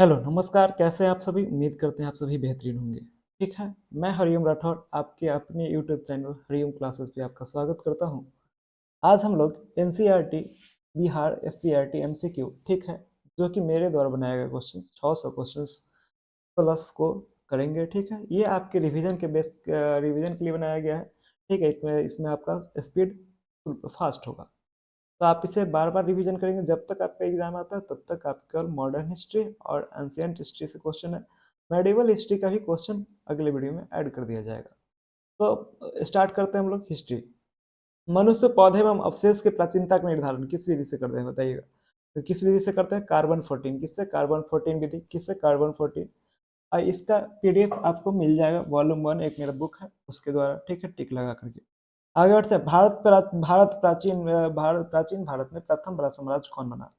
Hello, नमस्कार, कैसे हैं आप सभी? उम्मीद करते हैं आप सभी बेहतरीन होंगे। ठीक है, मैं हरिओम राठौर आपके अपने यूट्यूब चैनल हरिओम क्लासेस पे आपका स्वागत करता हूँ। आज हम लोग एनसीईआरटी, बिहार, एससीईआरटी, एमसीक्यू, ठीक है, जो कि मेरे द्वारा बनाया गया क्वेश्चंस 600 क्वेश्चंस प्लस को करेंगे, ठीक है। ये आपके रिवीजन के रिवीजन के लिए बनाया गया है, ठीक है। इसमें आपका स्पीड फास्ट होगा। तो आप इसे बार बार रिवीजन करेंगे जब तक आपका एग्जाम आता है, तब तक आप केवल मॉडर्न हिस्ट्री और एंशियंट हिस्ट्री से क्वेश्चन है। मेडिवल हिस्ट्री का भी क्वेश्चन अगले वीडियो में ऐड कर दिया जाएगा। तो स्टार्ट करते हैं हम लोग हिस्ट्री। मनुष्य पौधे एवं अवशेष के प्राचीनता का निर्धारण किस विधि से करते हैं बताइएगा। तो किस विधि से करते हैं? कार्बन 14। किससे? कार्बन 14 विधि। किससे? कार्बन 14। और इसका पीडीएफ आपको मिल जाएगा, वॉल्यूम 1 एक मेरा बुक है उसके द्वारा, ठीक है, टिक लगा करके। आगे बढ़ते हैं। भारत में प्रथम बड़ा साम्राज्य कौन बना?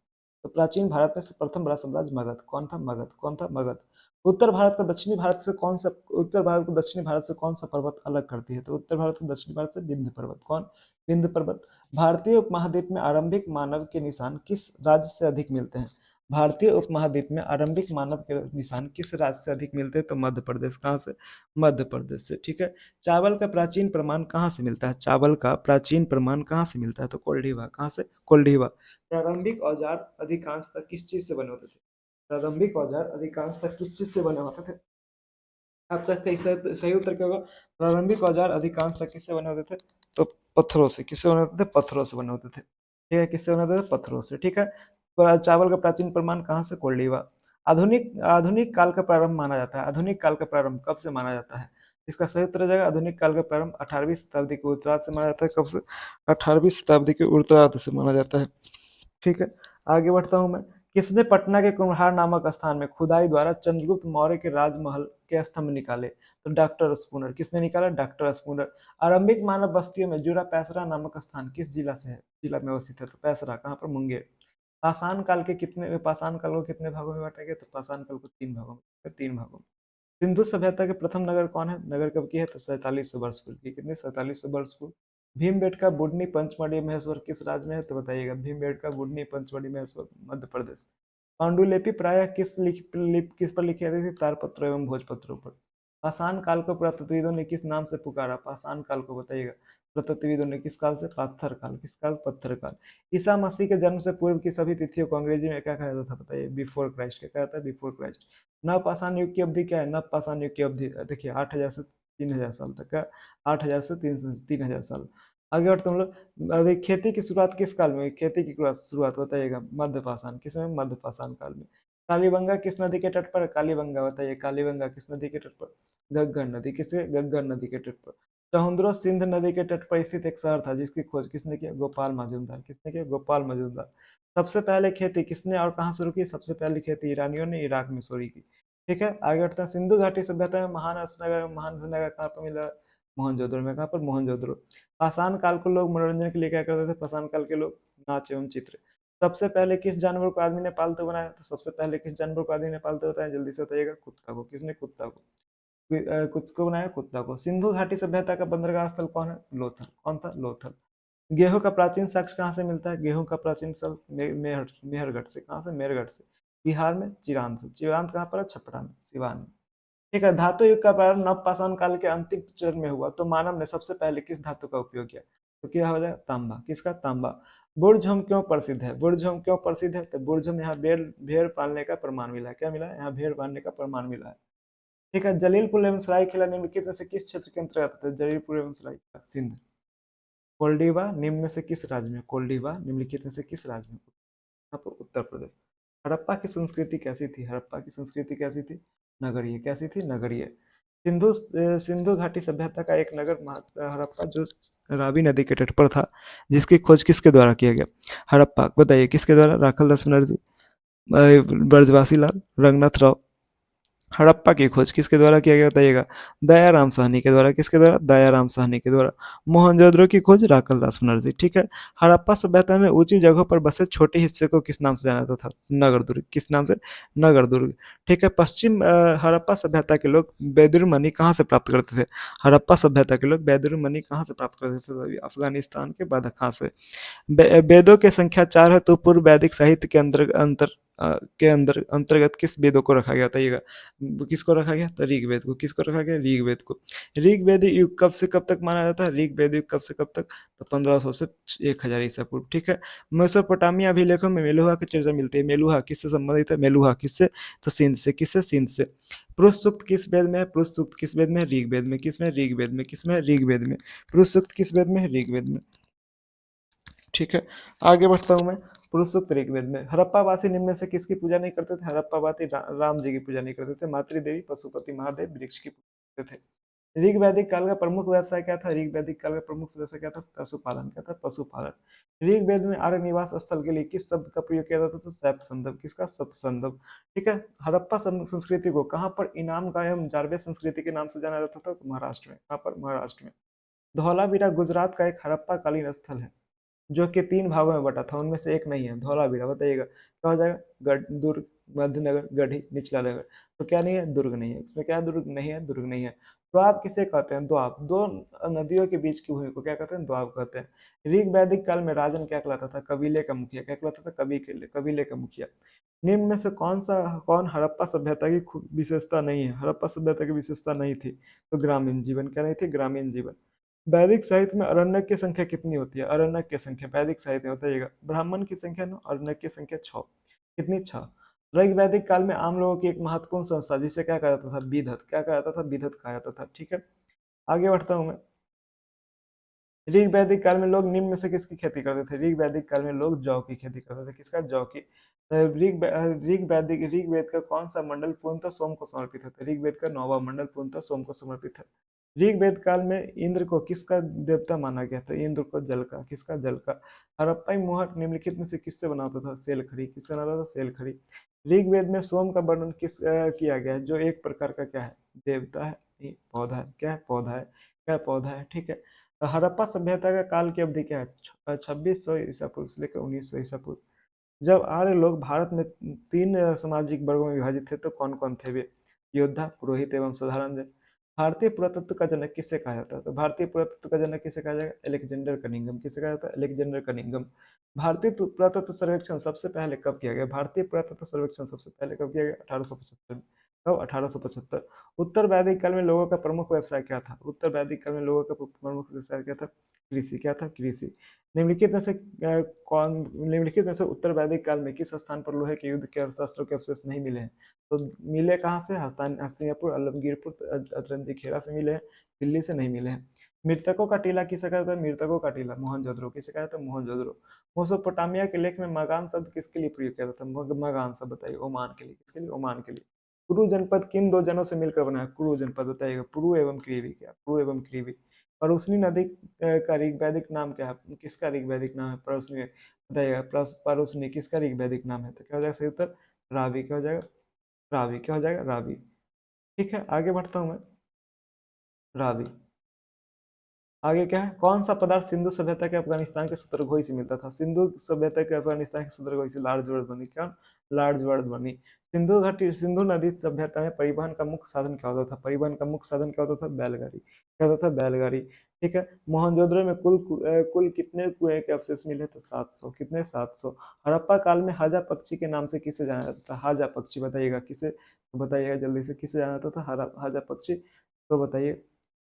तो प्राचीन भारत में से प्रथम बड़ा साम्राज्य मगध। कौन था? मगध। कौन था? मगध। उत्तर भारत का दक्षिणी भारत से कौन सा उत्तर भारत को दक्षिणी भारत से कौन सा पर्वत अलग करती है? तो उत्तर भारत को दक्षिणी भारत से विंध्य पर्वत। कौन? विंध्य पर्वत। भारतीय उपमहाद्वीप में आरंभिक मानव के निशान किस राज्य से अधिक मिलते हैं? भारतीय उपमहाद्वीप में आरंभिक मानव के निशान किस राज्य से अधिक मिलते हैं? तो मध्य प्रदेश। कहाँ से? मध्य प्रदेश से, ठीक है। चावल का प्राचीन प्रमाण कहाँ से मिलता है? चावल का प्राचीन प्रमाण कहाँ से मिलता है? तो कोल्डीवा। कहाँ से? कोल्डीवा। प्रारंभिक औजार अधिकांशतः किस चीज से बने होते थे? प्रारंभिक औजार अधिकांशतः किस चीज से बने होते थे? आपका सही उत्तर क्या होगा? प्रारंभिक औजार अधिकांशतः किससे बने होते थे? तो पत्थरों से। किससे बने होते थे? पत्थरों से बने होते थे, ठीक है। किससे बने होते थे? पत्थरों से, ठीक है। चावल का प्राचीन प्रमाण कहाँ से? कोल्डीवा। आधुनिक आधुनिक काल का प्रारंभ माना जाता है। आधुनिक काल का प्रारंभ कब से माना जाता है? इसका सही उत्तर हो जाएगा आधुनिक काल का प्रारंभ 18वीं शताब्दी के उत्तरार्ध से माना जाता है। कब से? 18वीं शताब्दी के उत्तरार्ध से माना जाता है, ठीक है। आगे बढ़ता हूँ मैं। किसने पटना के कुम्हार नामक स्थान में खुदाई द्वारा चंद्रगुप्त मौर्य के राजमहल के स्तंभ निकाले? तो डॉक्टर स्पूनर। किसने निकाला? Doctor Spooner. आरंभिक मानव बस्तियों में जुड़ा पैसरा नामक स्थान किस जिला से है? जिला में अवस्थित है। तो पैसरा कहाँ पर? मुंगेर। पाषाण काल को कितने भागों में बांटा गया? तो पाषाण काल को 3 भागों में, 3 भागों में। सिंधु सभ्यता के प्रथम नगर कौन है? नगर कब की है? तो 4700 वर्ष पूर्व की। कितने? 4700 वर्ष पूर्व। भीमबेटका बुडनी पंचमढ़ी महेश्वर किस राज्य में है? तो बताइएगा। भीमबेटका बुडनी पंचमढ़ी महेश्वर मध्य प्रदेश। पांडुलिपि प्रायः किस पर लिखी जाती थी? तारपत्रों एवं भोजपत्रों पर। पाषाण काल को पुरातत्वविदों ने किस नाम से पुकारा? पाषाण काल को बताइएगा। पुरातत्वविदों ने किस काल से? पत्थर काल। किस काल? पत्थर काल। ईसा मसीह के जन्म से पूर्व की सभी तिथियों को अंग्रेजी में क्या कहा जाता था? बताइए। Before Christ. क्या कहता है? Before Christ. नवपाषाण युग की अवधि क्या है? नवपाषाण युग की अवधि देखिए 8000 से 3000 साल तक का। 8000 से 3000 साल। आगे बढ़ते हम लोग। अभी खेती की शुरुआत किस काल में हुई? खेती की शुरुआत बताइएगा। मध्य पाषाण। किस में? मध्य पाषाण काल में। कालीबंगा किस नदी के तट पर है? कालीबंगा बताइए। कालीबंगा किस नदी के तट पर? घग्गर नदी। किसके? घग्गर नदी के तट पर। समुद्रो सिंध नदी के तट पर स्थित एक शहर था जिसकी खोज किसने की? गोपाल मजूमदार। किसने की? गोपाल मजूमदार। सबसे पहले खेती किसने और कहाँ शुरू की? सबसे पहले खेती ईरानियों ने इराक में शुरू की, ठीक है। आगे बढ़ते हैं। सिंधु घाटी सभ्यता में महान नगर कहाँ पर मिला? मोहनजोदड़ो में। कहाँ पर? मोहनजोदड़ो। पाषाण काल को लोग मनोरंजन के लिए क्या करते थे? पाषाण काल के लोग नाच एवं चित्र। सबसे पहले किस जानवर को आदमी ने पालतू बनाया? तो सबसे पहले किस जानवर को आदमी ने पालतू बताया? जल्दी से बताइएगा। कुत्ता को। किसने? कुत्ता को। किसको बनाया? कुत्ता को। सिंधु घाटी सभ्यता का बंदरगाह स्थल कौन है? लोथल। कौन था? लोथल। गेहूं का प्राचीन साक्ष्य कहाँ से मिलता है? गेहूं का प्राचीन स्थल मेहरगढ़ से। कहाँ से? मेहरगढ़ से। बिहार में चिरांद से। चिरांद कहाँ पर है? छपरा में, सिवान में, ठीक है। धातु युग का प्रारंभ नवपाषाण काल के अंतिम चरण में हुआ तो मानव ने सबसे पहले किस धातु का उपयोग किया? तो क्या हो जाएगा? तांबा। किसका? तांबा। बुर्जहम क्यों प्रसिद्ध है? बुर्जहम क्यों प्रसिद्ध है? तो बुर्जहम यहाँ भेड़ पालने का प्रमाण मिला है। क्या मिला है? यहाँ भेड़ पालने का प्रमाण मिला है, ठीक है। जलीलपुर एवं सरायकेला निम्नलिखित में से किस क्षेत्र के अंतर्गत आता है? जलीलपुर एवं सरायकेला सिंध। कोल्डीवा निम्न में से किस राज्य में? कोल्डीवा निम्नलिखित में से किस राज्य में? यहाँ पर उत्तर प्रदेश। हड़प्पा की संस्कृति कैसी थी? हड़प्पा की संस्कृति कैसी थी? नगरीय। कैसी थी? नगरीय। सिंधु घाटी सभ्यता का एक नगर हड़प्पा जो रावी नदी के तट पर था, जिसकी खोज किसके द्वारा किया गया? हड़प्पा बताइए किसके द्वारा? राखल दास बनर्जी, ब्रजवासी लाल, रंगनाथ राव। हड़प्पा की खोज किसके द्वारा किया गया बताइएगा? दयाराम साहनी के द्वारा। किसके द्वारा? दयाराम साहनी के द्वारा। मोहनजोदड़ो की खोज राखल दास बनर्जी, ठीक है। हड़प्पा सभ्यता में ऊंची जगहों पर बसे छोटे हिस्से को किस नाम से जाना जाता था? नगर दुर्ग। किस नाम से? नगर दुर्ग, ठीक है। पश्चिम हड़प्पा सभ्यता के लोग बेदुर मनी कहाँ से प्राप्त करते थे? हड़प्पा सभ्यता के लोग बेदुर मनी कहाँ से प्राप्त करते थे? अफगानिस्तान के बदख्शां से। वेदों की संख्या 4 है तो पूर्व वैदिक साहित्य के अंतर के अंदर अंतर्गत किस वेदों को रखा गया, बताइएगा। किसको रखा गया, तो ऋग्वेद को। किसको रखा गया, ऋग्वेद को। ऋग्वेद युग कब से कब तक माना जाता है, ऋग्वेद युग कब से कब तक, तो 1500 से 1000 ईसा पूर्व, ठीक है। मेसोपोटामिया अभिलेखों में मेलुहा की चर्चा मिलती है। मेलुहा किससे संबंधित है, मेलुहा किससे, तो सिंध से। किससे, सिंध से। पुरुष सूक्त किस वेद में है, पुरुष सूक्त किस वेद में है, ऋग्वेद में। किसमें, ऋग्वेद में। किसमें, ऋग्वेद में। पुरुष सूक्त किस वेद में है, ऋग्वेद में, ठीक है। आगे बढ़ता हूँ मैं। पुरुष सूक्त ऋग्वेद में। हड़प्पावासी निम्न में से किसकी पूजा नहीं करते थे, हड़प्पावासी राम जी की पूजा नहीं करते थे। मातृदेवी, पशुपति महादेव, वृक्ष की पूजा करते थे। ऋग वैदिक काल का प्रमुख व्यवसाय क्या था, ऋग वैदिक काल का प्रमुख व्यवसाय क्या था, पशुपालन। क्या था, पशुपालन। ऋग वेद में आर्य निवास स्थल के लिए किस शब्द का प्रयोग किया जाता था, सैपसंदव। किसका, सप्तसंदव, ठीक है। हड़प्पा संस्कृति को कहाँ पर इनाम का एवं जारबे संस्कृति के नाम से जाना जाता था, तो महाराष्ट्र में। कहाँ पर, महाराष्ट्र में। धौलावीरा गुजरात का एक हड़प्पा कालीन स्थल है जो कि 3 भागों में बटा था, उनमें से एक नहीं है, धौलावीरा। बताइएगा क्या हो जाएगा, गढ़, दुर्ग, मध्यनगर, गढ़ी, निचला नगर। तो क्या नहीं है, दुर्ग नहीं है। इसमें क्या, दुर्ग नहीं है, दुर्ग नहीं है। द्वाब किसे कहते हैं, द्वाब, दो नदियों के बीच की भूमि को क्या कहते हैं, द्वाब कहते हैं। ऋग वैदिक काल में राजन क्या कहलाता था, कबीले का मुखिया। क्या कहलाता था, कबीले का मुखिया। निम्न में से कौन हड़प्पा सभ्यता की विशेषता नहीं है, हड़प्पा सभ्यता की विशेषता नहीं थी, तो ग्रामीण जीवन। क्या नहीं थी, ग्रामीण जीवन। वैदिक साहित्य में अरण्यक की संख्या कितनी होती है, अरण्यक की संख्या वैदिक साहित्य में, बताइएगा। ब्राह्मण की संख्या 9, अरण्यक की संख्या 6। कितनी, 6। ऋग वैदिक काल में आम लोगों की एक महत्वपूर्ण संस्था जिसे क्या कहा जाता था, विधत। क्या कहा जाता था, विधत कहा जाता था, ठीक है। आगे बढ़ता हूँ मैं। ऋग वैदिक काल में लोग निम्न में से किसकी खेती करते थे, ऋग वैदिक काल में लोग जौ की खेती करते थे। किसका, जौ की। ऋग्वेद का कौन सा मंडल पूर्णतः सोम को समर्पित है, ऋग्वेद का 9वां मंडल पूर्णतः सोम को समर्पित है। ऋग्वेद काल में इंद्र को किसका देवता माना गया था, इंद्र को जल का। किसका, जल का। हड़प्पाई मोहर निम्नलिखित में से किससे बना होता था, सेलखड़ी। किससे बनाता था, सेलखड़ी। ऋग्वेद में सोम का वर्णन किया गया है, जो एक प्रकार का क्या है, देवता है, नहीं, पौधा है। क्या है, पौधा है। क्या, पौधा है, ठीक है। हड़प्पा सभ्यता का काल की अवधि क्या है, 2600 ईसा पूर्व से लेकर 1900 ईसा पूर्व। जब आर्य लोग भारत में 3 सामाजिक वर्गों में विभाजित थे, तो कौन कौन थे वे, योद्धा, पुरोहित एवं साधारण जन। भारतीय पुरातत्व का जनक किससे कहा जाता है, तो भारतीय पुरातत्व का जनक किसे कहा जाएगा, अलेक्जेंडर कनिंघम। किसे कहा जाता है, अलेक्जेंडर कनिंघम। भारतीय पुरातत्व सर्वेक्षण सबसे पहले कब किया गया, भारतीय पुरातत्व सर्वेक्षण सबसे पहले कब किया गया, 1875 में। कब, 1875। उत्तर वैदिक काल में लोगों का प्रमुख व्यवसाय क्या था, उत्तर वैदिक काल में लोगों का प्रमुख व्यवसाय क्या था, कृषि। क्या था, कृषि। निम्नलिखित में से निम्नलिखित में से उत्तर वैदिक काल में किस स्थान पर लोहे के युद्ध के अर्थशास्त्रों के अवशेष नहीं मिले हैं, तो मिले कहाँ से, हस्तिनापुर, अल्लमगीरपुर, अतरंजी खेड़ा से मिले हैं, दिल्ली से नहीं मिले हैं। मृतकों का टीला किसे कहता है, मृतकों का टीला, मोहनजोदड़ो। किसे कहता है, मोहनजोदड़ो। मेसोपोटामिया के लेख में मगान शब्द किसके लिए प्रयोग किया जाता है, मगान शब्द, बताइए, ओमान के लिए। किसके लिए, ओमान के लिए। कुरु जनपद किन 2 जनों से मिलकर बना है, कुरु जनपद, बताइएगा। पुरु एवं क्रीवी। क्या, पुरु एवं क्रीवी। परुस्नी नदी का ऋग्वैदिक नाम क्या है, किसका ऋग्वैदिक नाम है, परुस्नी। बताइएगा, परुस्नी किसका ऋग्वैदिक नाम है, तो क्या हो जाएगा सही उत्तर, रावी। क्या हो जाएगा, रावी। क्या हो जाएगा, रावी, ठीक है। आगे बढ़ता हूँ मैं। रावी। आगे क्या है, कौन सा पदार्थ सिंधु सभ्यता के अफगानिस्तान के शत्रुघ्न से मिलता था, सिंधु सभ्यता के अफगानिस्तान के शत्रुघ्न से, लार्ज वर्ड बनी। क्या, लार्ज वर्ड बनी। सिंधु नदी सभ्यता में परिवहन का मुख्य साधन क्या होता था, परिवहन का मुख्य साधन क्या होता था, बैलगाड़ी। क्या होता था, बैलगाड़ी, ठीक है। मोहनजोदड़ो में कुल कितने कुएं के अवशेष मिले, तो 700। कितने, 700। हड़प्पा काल में हाजा पक्षी के नाम से किसे जाना जाता था, हाजा पक्षी, बताइएगा किसे, तो बताइएगा जल्दी से, किसे जाना जाता था, हाजा पक्षी, तो बताइए।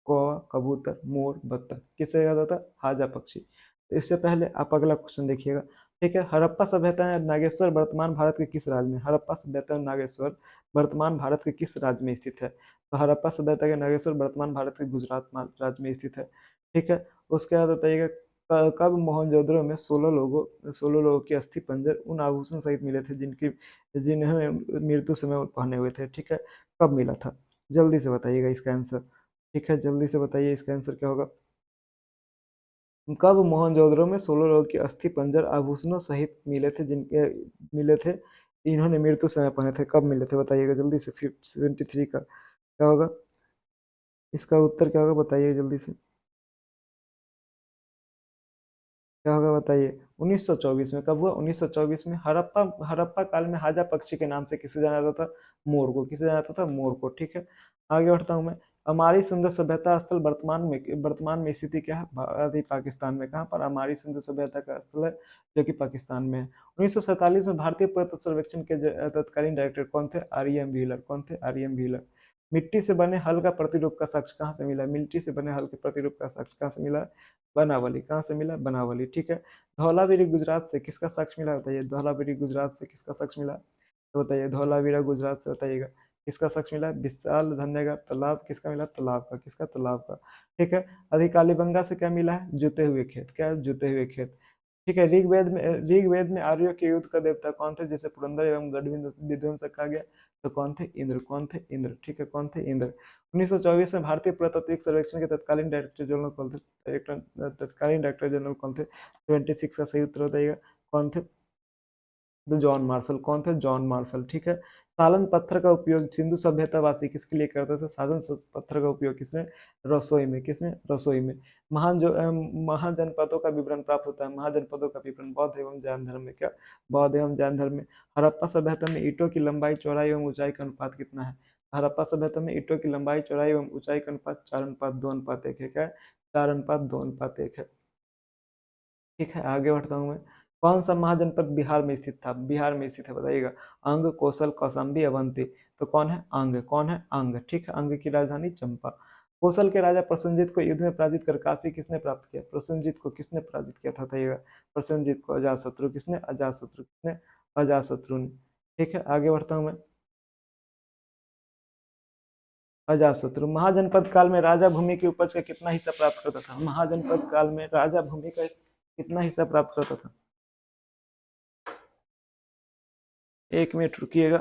कौवा, कबूतर, मोर, बत्तख। किससे याद आता, हाजा पक्षी। तो इससे पहले आप अगला क्वेश्चन देखिएगा, ठीक है। हड़प्पा सभ्यता में नागेश्वर वर्तमान भारत के किस राज्य में, हड़प्पा सभ्यता में नागेश्वर वर्तमान भारत के किस राज्य में स्थित है, तो हड़प्पा सभ्यता के नागेश्वर वर्तमान भारत के गुजरात राज्य में स्थित है, ठीक है। उसके बाद बताइएगा, कब मोहनजोदड़ो में 16 लोगों के अस्थि पंजर उन आभूषण सहित मिले थे जिन्हें मृत्यु समय पहने हुए थे, ठीक है। कब मिला था, जल्दी से बताइएगा इसका आंसर, ठीक है। जल्दी से बताइए इसका आंसर क्या होगा। कब मोहनजोदड़ो में 16 लोगों के अस्थि पंजर आभूषणों सहित मिले थे, इन्होंने मृत्यु समय पहने थे, कब मिले थे, बताइएगा जल्दी से। 73 का क्या होगा, इसका उत्तर क्या होगा, बताइए जल्दी से, क्या होगा, बताइए। 1924 में। कब हुआ, 1924 में। हड़प्पा हड़प्पा काल में हाजा पक्षी के नाम से किसे जाना जाता था, मोर को। किसे जाना जाता था, मोर को, ठीक है। आगे बढ़ता हूँ मैं। हमारी सिंधु सभ्यता स्थल वर्तमान में स्थिति क्या है? अभी पाकिस्तान में। कहाँ पर? हमारी सिंधु सभ्यता का स्थल है जो कि पाकिस्तान में है। 1947 में भारतीय पुरातत्व सर्वेक्षण के तत्कालीन डायरेक्टर कौन थे? आर.ई.एम. व्हीलर। कौन थे? आर.ई.एम. व्हीलर। मिट्टी से बने हल का प्रतिरूप का साक्ष्य कहाँ से मिला? मिट्टी से बने हल के प्रतिरूप का साक्ष्य कहाँ से मिला? बनावली। कहाँ से मिला? बनावली। ठीक है। धौलावीरी गुजरात से किसका साक्ष्य मिला? बताइए। धौलावीरी गुजरात से किसका साक्ष्य मिला? तो बताइए। धौलावीरा गुजरात से बताइएगा किसका साक्ष्य मिला? विशाल धन्य का तालाब किसका मिला? तालाब का। किसका? तालाब का। ठीक है। अधिकालीबंगा से क्या मिला है? जुते हुए खेत। क्या है? जुते हुए खेत। ठीक है। ऋग्वेद में आर्यों के युद्ध का देवता कौन थे जिसे पुरंदर एवं गढ़ विध्वंसक कहा गया? तो कौन थे? इंद्र। कौन थे? इंद्र। ठीक है। कौन थे? इंद्र। 1924 में भारतीय पुरातात्विक सर्वेक्षण के तत्कालीन डायरेक्टर जनरल कौन थे? तत्कालीन डायरेक्टर जनरल कौन थे? 76 का सही उत्तर बताइएगा। कौन थे? तो जॉन मार्शल। कौन थे? John Marshall. ठीक है। सालन पत्थर का उपयोग सिंधु सभ्यतावासी किसके लिए करते थे? पत्थर का उपयोग किसने? रसोई में। किसने? रसोई में। महाजनपदों का विवरण प्राप्त होता है। महाजनपदों का विवरण बौद्ध एवं जैन धर्म में। क्या? बौद्ध एवं जैन धर्म में। हड़प्पा सभ्यता में ईंटों की लंबाई, चौड़ाई एवं ऊंचाई का अनुपात कितना है? हड़प्पा सभ्यता में ईंटों की लंबाई, चौड़ाई एवं ऊंचाई का अनुपात 4:2:1 है। क्या है? 4:2:1 है। ठीक है। आगे बढ़ता हूँ मैं। कौन सा महाजनपद बिहार में स्थित था? बिहार में स्थित है बताइएगा। अंग, कौशल, कौशाम्बी, अवंती। तो कौन है? अंग। कौन है? अंग। ठीक है। अंग की राजधानी चंपा। कौशल के राजा प्रसेनजीत को युद्ध में पराजित कर काशी किसने प्राप्त किया? प्रसेनजीत को किसने पराजित किया था बताइएगा। प्रसेनजीत को अजातशत्रु। किसने? अजातशत्रु। किसने? अजातशत्रु ने। ठीक है। आगे बढ़ता हूँ मैं। अजातशत्रु महाजनपद काल में राजा भूमि की उपज का कितना हिस्सा प्राप्त करता था? महाजनपद काल में राजा भूमि का कितना हिस्सा प्राप्त करता था? 1 मिनट रुकिएगा।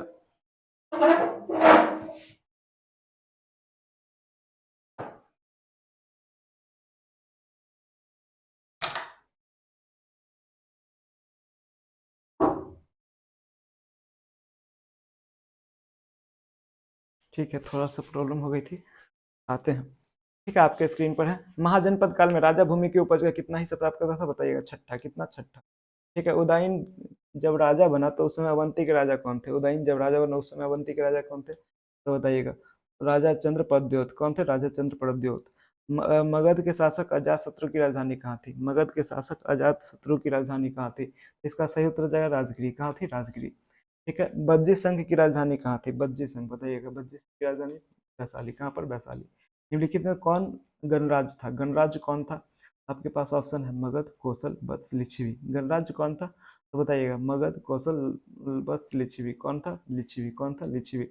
ठीक है। थोड़ा सा प्रॉब्लम हो गई थी। आते हैं। ठीक है। आपके स्क्रीन पर है। महाजनपद काल में राजा भूमि की उपज का कितना हिस्सा प्राप्त करता था? बताइएगा। छठा। कितना? छठा। ठीक है। उदयन जब राजा बना तो उस समय अवंती के राजा कौन थे? उदयन जब राजा बना उस समय अवंती के राजा कौन थे? तो बताइएगा। राजा चंद्रप्रद्योत। कौन थे? राजा चंद्रप्रद्योत। मगध के शासक अजातशत्रु की राजधानी कहाँ थी? मगध के शासक अजातशत्रु की राजधानी कहाँ थी? इसका सही उत्तर हो जाएगा राजगिरी। कहाँ थी? राजगिरी। ठीक है। बज्जी संघ की राजधानी कहाँ थी? बज्जी संघ बताइएगा। बज्जी संघ की राजधानी वैशाली। कहाँ पर? वैशाली। निम्नलिखित में कौन गणराज था? गणराज कौन था? आपके पास ऑप्शन है मगध, कौशल, वत्स, लिच्छवी। गणराज कौन था? तो बताइएगा। मगध, कौशल, वत्स, लिच्छवी। कौन था? लिच्छवी। कौन था? लिच्छवी।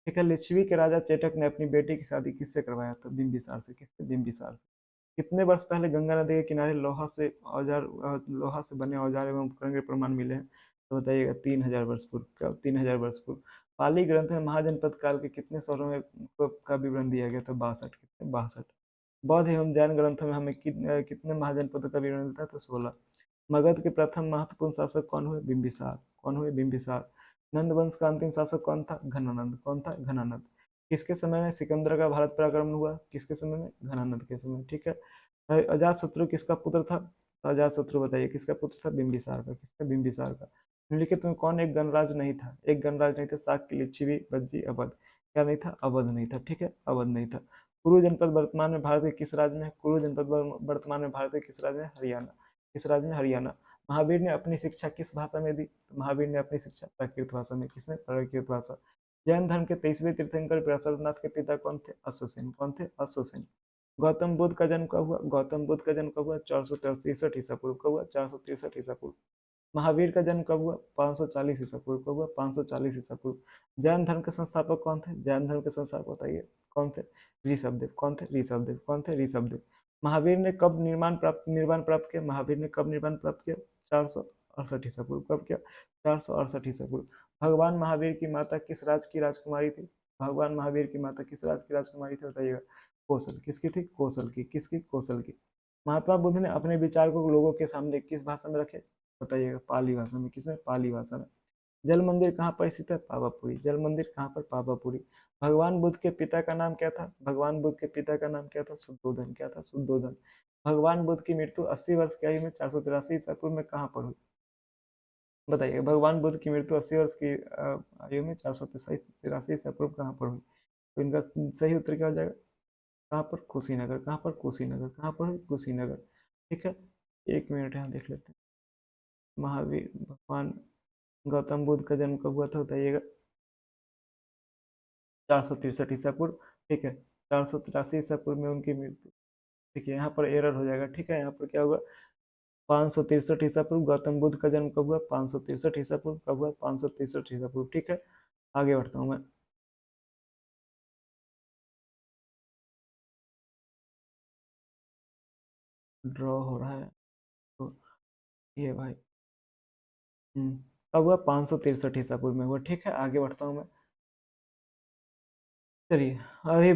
ठीक है। लिच्छवी के राजा चेटक ने अपनी बेटी की शादी किससे करवाया था? बिंबिसार से। किससे? बिंबिसार से। कितने वर्ष पहले गंगा नदी के किनारे लोहा से बने औजार एवं उपकरण के प्रमाण मिले हैं? तो बताइएगा। 3,000 वर्ष पूर्व। क्या? 3,000 वर्ष पूर्व। पाली ग्रंथ में महाजनपद काल के कितने स्वरों में का विवरण दिया गया था? 62। कितने? 62। बौद्ध एवं जैन ग्रंथों में हमें कितने महाजनपदों का विवरण मिलता है? तो 16। मगध के प्रथम महत्वपूर्ण शासक कौन हुए? बिंबिसार। कौन हुए? बिंबिसार। नंद वंश का अंतिम शासक कौन था? घनानंद। कौन था? घनानंद। किसके समय में सिकंदर का भारत पर आक्रमण हुआ? किसके समय में? घनानंद के समय। ठीक है। अजातशत्रु किसका पुत्र था? तो अजातशत्रु बताइए किसका पुत्र था? बिंबिसार का। किसका? बिंबिसार का। निम्नलिखित में कौन एक गणराज नहीं था? एक गणराज नहीं था। शाक्य, लिच्छवी, बज्जी, अवध। क्या नहीं था? अवध नहीं था। ठीक है। अवध नहीं था। कुरु जनपद वर्तमान में भारत के किस राज्य में है? कुरु जनपद वर्तमान में भारत के किस राज्य में? हरियाणा। किस राज्य में? हरियाणा। महावीर ने अपनी शिक्षा किस भाषा में दी? तो महावीर ने अपनी शिक्षा प्राकृत भाषा में। किसने? प्राकृत भाषा। जैन धर्म के 23वें तीर्थंकर प्रसादनाथ के पिता कौन थे? अश्वसेन। कौन थे? अश्वसेन। गौतम बुद्ध का जन्म कब हुआ? गौतम बुद्ध का जन्म कब हुआ? 463 ईसा पूर्व। कब हुआ? 463 ईसा पूर्व। महावीर का जन्म कब हुआ? 540 ईसा पूर्व। कब हुआ? 540 ईसा पूर्व। जैन धर्म के संस्थापक कौन थे? जैन धर्म के संस्थापक बताइए। कौन थे? ऋषभदेव। कौन थे? ऋषभदेव। कौन थे? ऋषभदेव। महावीर ने कब निर्वाण प्राप्त किया? महावीर ने कब निर्वाण प्राप्त किया? 468 ईसा पूर्व। कब किया? 468 ईसा पूर्व। भगवान महावीर की माता किस राज्य की राजकुमारी थी? भगवान महावीर की माता किस राज्य की राजकुमारी थी बताइएगा। कौशल। किसकी थी? कौशल की। किसकी? कौशल की। महात्मा बुद्ध ने अपने विचार को लोगों के सामने किस भाषा में रखे? बताइएगा। पाली भाषा में। किसमें? पाली भाषा में। जल मंदिर कहाँ पर स्थित है? पावापुरी। जल मंदिर कहाँ पर? पावापुरी। भगवान बुद्ध के पिता का नाम क्या था? भगवान बुद्ध के पिता का नाम क्या था? शुद्धोधन। क्या था? शुद्धोधन। भगवान बुद्ध की मृत्यु 80 वर्ष की आयु में 483 ईसा पूर्व में कहाँ पर हुई? बताइए। भगवान बुद्ध की मृत्यु 80 वर्ष की आयु में 483 ईसा पूर्व कहाँ पर हुई? तो इनका सही उत्तर क्या हो जाएगा? कहाँ पर? कुशीनगर। कहाँ पर? कुशीनगर। कहाँ पर? कुशीनगर। ठीक है, 1 मिनट यहाँ देख लेते हैं। महावीर भगवान गौतम बुद्ध का जन्म कब हुआ था बताइएगा? 463 ईसा पूर्व। ठीक है, 483 ईसा पूर्व में उनकी मृत्यु। ठीक है, यहाँ पर एरर हो जाएगा। ठीक है, यहाँ पर क्या होगा? 563 ईसा पूर्व गौतम बुद्ध का जन्म कब हुआ? 563 ईसा पूर्व कब हुआ? 563 ईसा पूर्व। ठीक है, आगे बढ़ता हूँ मैं। ड्रॉ हो रहा है तो ये भाई, कब हुआ? 563 ईसा पूर्व में हुआ। ठीक है, आगे बढ़ता हूँ मैं। चलिए, अभी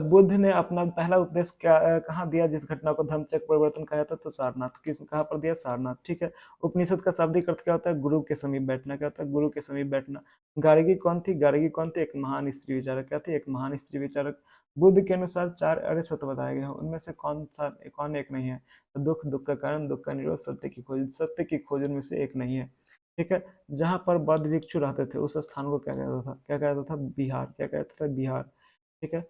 बुद्ध ने अपना पहला उपदेश क्या कहाँ दिया? जिस घटना को धर्मचक्र परिवर्तन कहा जाता है, तो सारनाथ। किस कहाँ पर दिया? सारनाथ। ठीक है, उपनिषद का शाब्दिक अर्थ क्या होता है? गुरु के समीप बैठना। क्या होता है? गुरु के समीप बैठना। गार्गी कौन थी? गार्गी कौन थी? एक महान स्त्री विचारक। क्या थी? एक महान स्त्री विचारक। बुद्ध के अनुसार 4 अरे सत्य बताए गए हैं, उनमें से कौन एक नहीं है? तो दुख, दुख का कारण, दुख का निरोध, सत्य की खोज। सत्य की खोज उनमें से एक नहीं है। ठीक है, जहाँ पर बौद्ध भिक्षु रहते थे उस स्थान को क्या कहता था? क्या कहता था? बिहार। क्या कहता था? बिहार। ठीक है,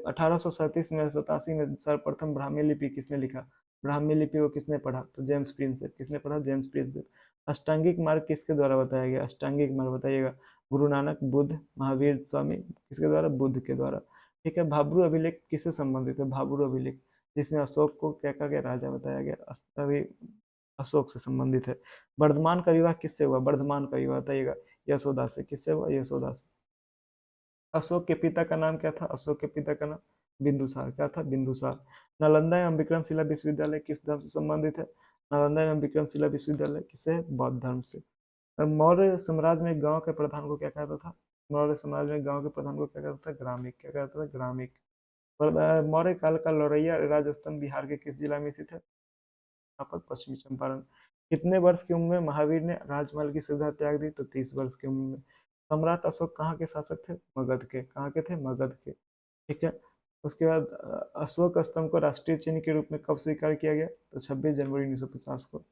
1837 में 87 में सर्वप्रथम ब्राह्मी लिपि किसने लिखा? ब्राह्मी लिपि को किसने पढ़ा? तो जेम्स प्रिंसेप। किसने पढ़ा? James Prinsep. अष्टांगिक मार्ग किसके द्वारा बताया गया? अष्टांगिक मार्ग बताइएगा। गुरु नानक, बुद्ध, महावीर स्वामी, किसके द्वारा? बुद्ध के द्वारा। ठीक है, भाब्रू अभिलेख किससे संबंधित है? भाब्रू अभिलेख, जिसमें अशोक को क्या कहा गया? राजा बताया गया। अभी अशोक से संबंधित है। वर्धमान का विवाह किससे हुआ? वर्धमान का विवाह बताइएगा। यशोदा से। किससे हुआ? यशोदा से। अशोक के पिता का नाम क्या था? अशोक के पिता का नाम बिंदुसार। क्या था? बिंदुसार। नालंदा एवं विक्रमशिला विश्वविद्यालय किस धर्म से संबंधित है? नालंदा एवं विक्रमशिला विश्वविद्यालय किससे है? बौद्ध धर्म से। और मौर्य साम्राज्य में गांव के प्रधान को क्या कहता था? मौर्य समाज में गांव के प्रधान को क्या कहता था? ग्रामिक। क्या कहता था? ग्रामिक। मौर्य काल का लौरैया राजस्थान बिहार के किस जिला में स्थित है? यहाँ पर पश्चिमी चंपारण। कितने वर्ष की उम्र में महावीर ने राजमहल की सुविधा त्याग दी? तो 30 वर्ष की उम्र में। सम्राट अशोक कहाँ के शासक थे? मगध के। कहाँ के थे? मगध के। ठीक है, उसके बाद अशोक स्तंभ को राष्ट्रीय चिन्ह के रूप में कब स्वीकार किया गया? तो 26 जनवरी 1950 को।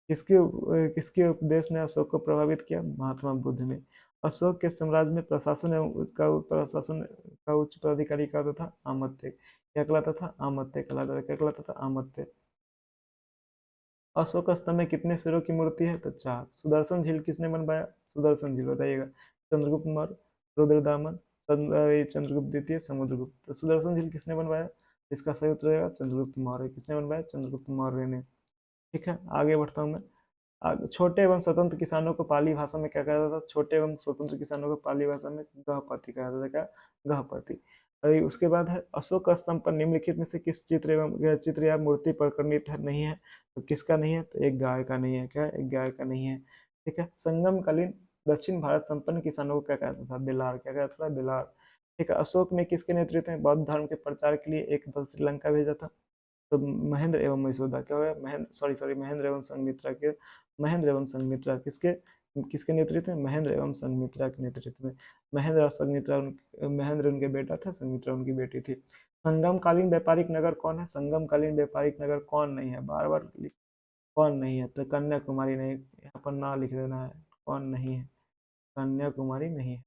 किसके उपदेश ने अशोक को प्रभावित किया? महात्मा बुद्ध ने। अशोक के साम्राज्य में प्रशासन का उच्च पदाधिकारी क्या होता था? आमत्य। क्या कहलाता था? आमत्य कहलाता था। क्या कहलाता था? आमत्य। अशोक स्तंभ में कितने सिरों की मूर्ति है? तो 4। सुदर्शन झील किसने बनवाया? सुदर्शन झील बताइएगा। चंद्रगुप्त मौर्य, रुद्रदामन, चंद्रगुप्त द्वितीय, समुद्रगुप्त। तो सुदर्शन झील किसने बनवाया? इसका सही उत्तर रहेगा चंद्रगुप्त मौर्य। किसने बनवाया? चंद्रगुप्त मौर्य ने। ठीक है, आगे बढ़ता हूँ मैं। छोटे एवं स्वतंत्र किसानों को पाली भाषा में क्या कहता था? छोटे एवं स्वतंत्र किसानों को पाली भाषा में गहपति कहता था। क्या? गहपति। अभी उसके बाद है अशोक स्तंभ पर निम्नलिखित में से किस चित्र या मूर्ति परिकर्णित नहीं है? तो किसका नहीं है? तो एक गाय का नहीं है। क्या? एक गाय का नहीं है। ठीक है, संगम कालीन दक्षिण भारत संपन्न किसानों को क्या कहता था? बेलार। क्या कहता था? बेलार। ठीक है, अशोक ने किसके नेतृत्व में बौद्ध धर्म के प्रचार के लिए एक दल श्रीलंका भेजा था? तो महेंद्र एवं मधुसूदन। क्या हुआ? महेंद्र एवं संघमित्रा के। महेंद्र एवं संघमित्रा किसके किसके नेतृत्व में? महेंद्र एवं संघमित्रा के नेतृत्व में। महेंद्र और संघमित्रा महेंद्र उनके बेटा था, संघमित्रा उनकी बेटी थी। संगमकालीन व्यापारिक नगर कौन है? संगमकालीन व्यापारिक नगर कौन नहीं है? बार बार कौन नहीं है? तो कन्याकुमारी नहीं। यहाँ पर ना लिख देना है, कौन नहीं है? कन्याकुमारी नहीं है।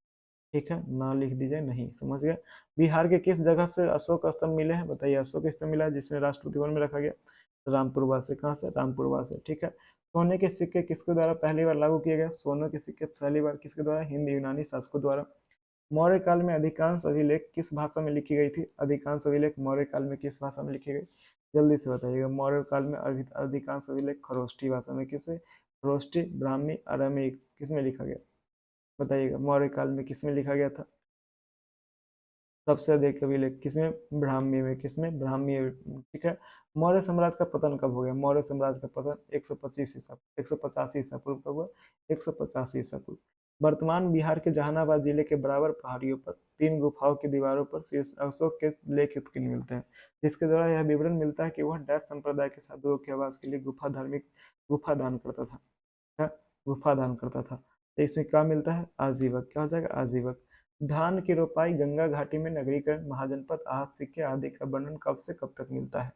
ठीक है, ना लिख दीजिए, नहीं। समझ गए? बिहार के किस जगह से अशोक स्तंभ मिले हैं? बताइए। अशोक स्तंभ मिला है जिसने राष्ट्रपति भवन में रखा गया? रामपुरवा से। कहाँ से? रामपुरवा से। ठीक है, सोने के सिक्के किसके द्वारा पहली बार लागू किए गए? सोने के सिक्के पहली बार किसके द्वारा? हिंद यूनानी शासकों द्वारा। मौर्य काल में अधिकांश अभिलेख किस भाषा में लिखी गई थी? अधिकांश अभिलेख मौर्य काल में किस भाषा में लिखी गई? जल्दी से बताइएगा। मौर्य काल में अधिकांश अभिलेख खरोष्ठी भाषा में। किसे? खरोष्ठी, ब्राह्मी, अरामीक, किस में लिखा गया? बताइएगा, मौर्य काल में किस में लिखा गया था? सबसे अधिक अभिलेख किसमें? ब्राह्मी में। किसमें? ब्राह्मी में। ठीक है, मौर्य साम्राज्य का पतन कब हो गया? मौर्य साम्राज्य का पतन 185 ईसा पूर्व कब हुआ? 185 ईसा पूर्व। वर्तमान बिहार के जहानाबाद जिले के बराबर पहाड़ियों पर 3 गुफाओं की दीवारों पर श्री अशोक के लेख उत्कीर्ण मिलते हैं, जिसके द्वारा यह विवरण मिलता है कि वह डैश संप्रदाय के साधुओं के आवास के लिए गुफा दान करता था। क्या? गुफा दान करता था। तो इसमें क्या मिलता है? आजीवक। क्या हो जाएगा? आजीवक। धान की रोपाई गंगा घाटी में नगरीकरण महाजनपद आहत सिक्के आदि का वर्णन कब से कब तक मिलता है?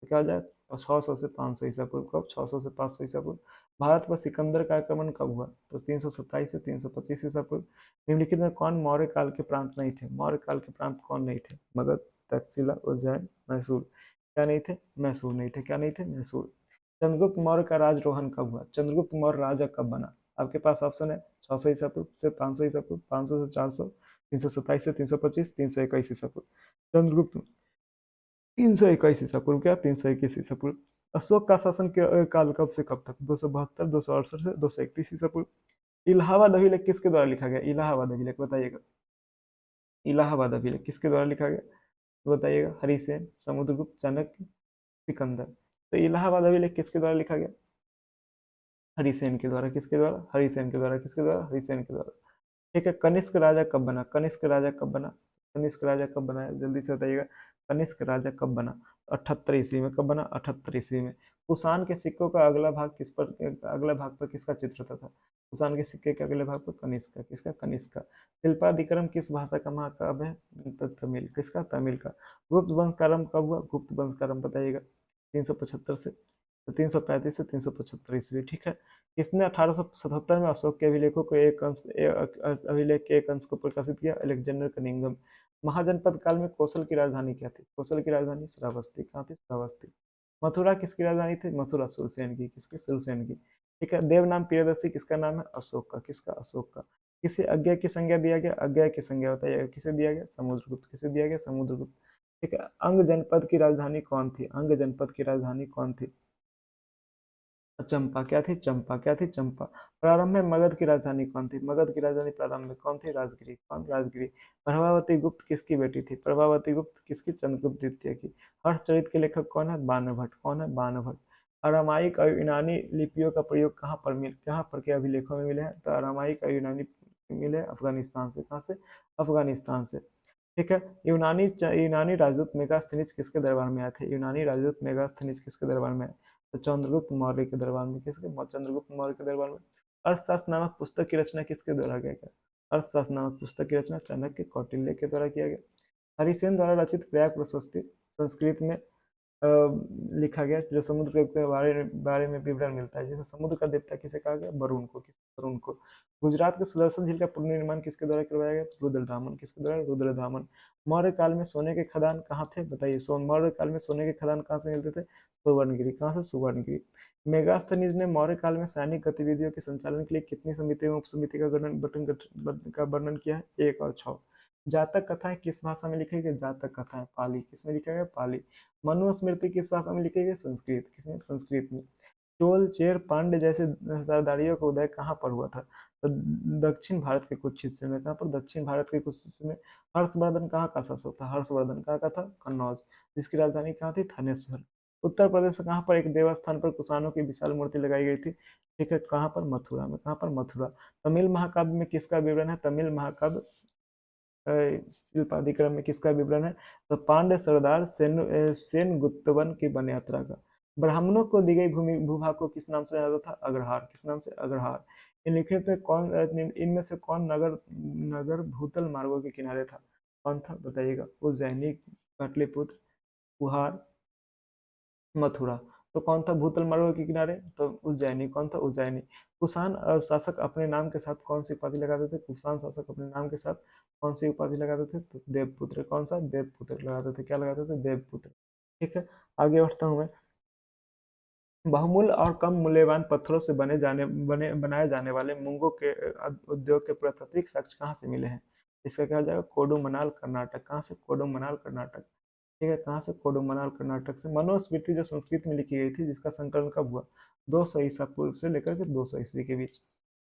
तो क्या हो जाए? 600 से 500 ईसा पूर्व। कब? 600 से 500 ईसा पूर्व। भारत पर सिकंदर का आक्रमण कब हुआ? तो 327 से 325 ईसा पूर्व। निम्नलिखित में कौन मौर्य काल के प्रांत नहीं थे? मौर्य काल के प्रांत कौन नहीं थे? मगध, तक्षशिला, उज्जैन, मैसूर। क्या नहीं थे? मैसूर नहीं थे। क्या नहीं थे? मैसूर। चंद्रगुप्त मौर्य का राजरोहन कब हुआ? चंद्रगुप्त मौर्य राजा कब बना? आपके पास ऑप्शन है 600 ईसा पूर्व से 500 ईसा पूर्व, 500 से 400, 327 से 325, 321 ईसा पूर्व। चंद्रगुप्त 321 ईसा पूर्व। क्या? 321 ईसा पूर्व। अशोक का शासन के काल कब से कब तक? 272, 268 से 231 ईसा पूर्व। इलाहाबाद अभिलेख किसके द्वारा लिखा गया? इलाहाबाद अभिलेख बताइएगा। इलाहाबाद अभिलेख किसके द्वारा लिखा गया तो बताइएगा? हरिसेन, समुद्रगुप्त, चाणक्य, सिकंदर। तो इलाहाबाद अभिलेख किसके द्वारा लिखा गया? हरिसेन के द्वारा। किसके द्वारा? हरिसेन के द्वारा। किसके द्वारा? हरिसेन के द्वारा। ठीक है। कनिष्क राजा कब बना? कनिष्क राजा कब बना? कनिष्क राजा कब बना है? जल्दी से बताइएगा। कनिष्क राजा कब बना? 78 ईस्वी में। कब बना? 78 ईस्वी में। कुषाण के सिक्कों का अगला भाग किस पर, अगला भाग पर किसका चित्र था? कुषाण के सिक्के के अगले भाग पर कनिष्क का। किसका? कनिष्क का। शिल्पाधिक्रम किस भाषा का महाकाव्य है? तमिल। किसका? तमिल का। गुप्त वंश का आरंभ कब हुआ? गुप्त वंश का आरंभ बताइएगा। 375 से 335 से 375 ईस्वी। ठीक है। किसने 1877 में अशोक के अभिलेखों को अभिलेख के एक अंश को प्रकाशित किया? Alexander Cunningham. महाजनपद काल में कौशल की राजधानी क्या थी? कौशल की राजधानी श्रावस्ती। कहाँ थी? श्रावस्ती। मथुरा किसकी राजधानी थी? मथुरा सुरसेन की। किसकी? सुरसेन की। ठीक है। देव नाम प्रियदर्शी किसका नाम है? अशोक का। किसका? अशोक का। किसे अज्ञा की संज्ञा दिया गया? अज्ञा की संज्ञा बताइएगा। किसे दिया गया? समुद्रगुप्त। किसे दिया गया? समुद्रगुप्त। ठीक है। अंग जनपद की राजधानी कौन थी? अंग जनपद की राजधानी कौन थी? चंपा। क्या थी? चंपा। क्या थी? चंपा। प्रारंभ में मगध की राजधानी कौन थी? मगध की राजधानी प्रारंभ में कौन थी? राजगिरी। कौन? राजगिरी। प्रभावती गुप्त किसकी बेटी थी? प्रभावती गुप्त किसकी? चंद्रगुप्त द्वितीय की। हर्षचरित के लेखक कौन है? बाणभट्ट। कौन है? बाणभट्ट। अरामाइक और यूनानी लिपियों का प्रयोग कहाँ पर के अभिलेखों में मिले हैं? तो अरामाइक और यूनानी मिले अफगानिस्तान से। कहाँ से? अफगानिस्तान से। ठीक है। यूनानी राजदूत मेगास्थनीज किसके दरबार में आए थे? यूनानी राजदूत मेगास्थनीज किसके दरबार में आए? तो चंद्रगुप्त मौर्य के दरबार में। किसके? चंद्रगुप्त मौर्य के दरबार में। अर्थशास्त्र नामक पुस्तक की रचना किसके द्वारा किया गया? अर्थशास्त्र नामक पुस्तक की रचना चाणक्य, कौटिल्य के द्वारा किया गया। हरिसेन द्वारा रचित प्रयाग प्रशस्ति संस्कृत में लिखा गया, जो समुद्र के बारे में विवरण मिलता है। जैसे समुद्र का देवता किसे कहा गया? वरुण को। किस? वरुण को। गुजरात के सुदर्शन झील का पुनर्निर्माण किसके द्वारा करवाया गया? रुद्रदामन। किसके द्वारा? रुद्रदामन। मौर्य काल में सोने के खदान कहाँ थे? बताइए। मौर्य काल में सोने के खदान कहाँ से मिलते थे? सुवर्णगिरी। कहाँ से? सुवर्णगिरी। मेगास्थनीज ने मौर्य काल में सैनिक गतिविधियों के संचालन के लिए कितनी समितियों उप समिति का वर्णन किया है? 1 और 6। जातक कथाएं किस भाषा में लिखी गई? जातक कथाएं पाली। किसमें लिखा गया? पाली। मनुस्मृति किस भाषा में लिखी गई? संस्कृत। किसमें? संस्कृत में। चोल, चेर, पांड्य जैसे सरदारियों का उदय कहाँ पर हुआ था? तो दक्षिण भारत के कुछ हिस्से में। कहाँ पर? दक्षिण भारत के कुछ हिस्से में। हर्षवर्धन कहाँ का शासक था? हर्षवर्धन कहाँ का था? कन्नौज। जिसकी राजधानी कहाँ थी? थानेश्वर। उत्तर प्रदेश कहाँ पर एक देवस्थान पर कुषाणों की विशाल मूर्ति लगाई गई थी? ठीक है। कहाँ पर? मथुरा में। कहाँ पर? मथुरा। तमिल महाकाव्य में किसका विवरण है? तमिल महाकाव्य शिल्पाधिक्रम में किसका विवरण है? तो पांड्य सरदार सेन गुप्तवन की वन यात्रा का। ब्राह्मणों को दी गई भूमि भूभाग को किस नाम से जाना था? अग्रहार। किस नाम से? अग्रहार। निम्नलिखित में कौन इनमें से कौन नगर नगर भूतल मार्गों के किनारे था? कौन था? बताइएगा। उज्जैनी, पाटलिपुत्र, कुहार, मथुरा। तो कौन था भूतल मार्गों के किनारे? तो उज्जैनी। कौन था? उज्जैनी। कुषाण शासक अपने नाम के साथ कौन सी उपाधि लगाते थे? कुषाण शासक अपने नाम के साथ कौन सी उपाधि लगाते थे? तो देवपुत्र। कौन सा? देवपुत्र लगाते थे। क्या लगाते थे? देवपुत्र। ठीक है। आगे बढ़ता हूँ मैं। बहुमूल्य और कम मूल्यवान पत्थरों से बनाए जाने वाले मूंगों के उद्योग के प्राकृतिक साक्ष्य कहाँ से मिले हैं? इसका क्या हो जाएगा? कोडुमनाल, कर्नाटक। कहाँ से? कोडुमनाल, कर्नाटक। ठीक है। कहाँ से? कोडुमनाल, कर्नाटक से। मनुस्मृति जो संस्कृत में लिखी गई थी, जिसका संकलन कब हुआ? 200 ईसा पूर्व से लेकर के 200 ईस्वी के बीच।